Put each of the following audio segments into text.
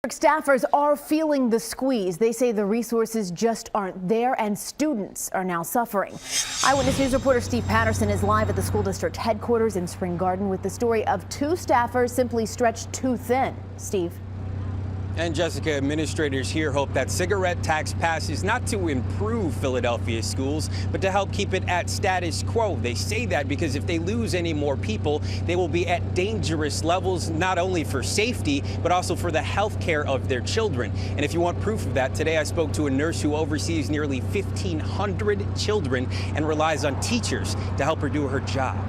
Staffers are feeling the squeeze. They say the resources just aren't there and students are now suffering. Eyewitness News reporter Steve Patterson is live at the school district headquarters in Spring Garden with the story of two staffers simply stretched too thin. Steve. And Jessica, administrators here hope that cigarette tax passes not to improve Philadelphia schools, but to help keep it at status quo. They say that because if they lose any more people, they will be at dangerous levels, not only for safety, but also for the health care of their children. And if you want proof of that, today I spoke to a nurse who oversees nearly 1,500 children and relies on teachers to help her do her job.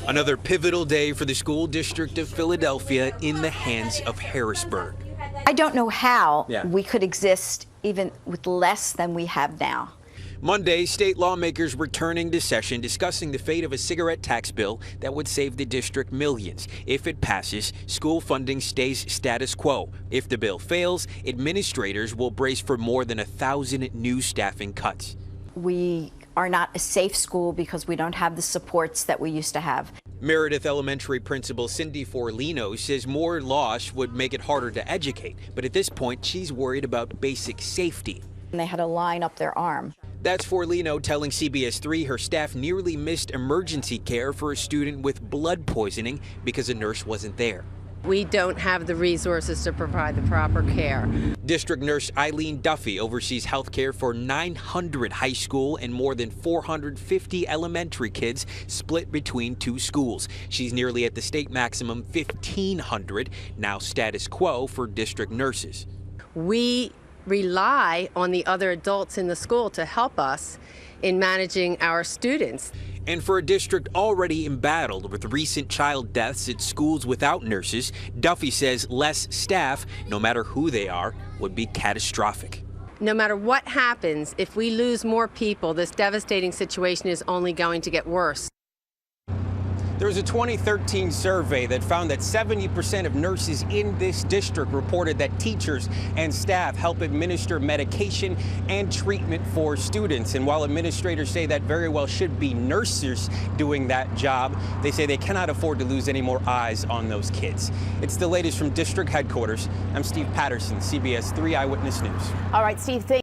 Another pivotal day for the school district of Philadelphia in the hands of Harrisburg. I don't know how we could exist even with less than we have now. Monday, state lawmakers returning to session discussing the fate of a cigarette tax bill that would save the district millions. If it passes, school funding stays status quo. If the bill fails, administrators will brace for more than 1,000 new staffing cuts. We are not a safe school because we don't have the supports that we used to have. Meredith Elementary Principal Cindy Forlino says more loss would make it harder to educate, but at this point she's worried about basic safety. And they had a line up their arm. That's Forlino telling CBS 3 her staff nearly missed emergency care for a student with blood poisoning because a nurse wasn't there. We don't have the resources to provide the proper care. District nurse Eileen Duffy oversees health care for 900 high school and more than 450 elementary kids split between two schools. She's nearly at the state maximum 1,500, now status quo for district nurses. We rely on the other adults in the school to help us in managing our students. And for a district already embattled with recent child deaths at schools without nurses, Duffy says less staff, no matter who they are, would be catastrophic. No matter what happens, if we lose more people, this devastating situation is only going to get worse. There was a 2013 survey that found that 70% of nurses in this district reported that teachers and staff help administer medication and treatment for students. And while administrators say that very well should be nurses doing that job, they say they cannot afford to lose any more eyes on those kids. It's the latest from district headquarters. I'm Steve Patterson, CBS 3 Eyewitness News. All right, Steve, thank you.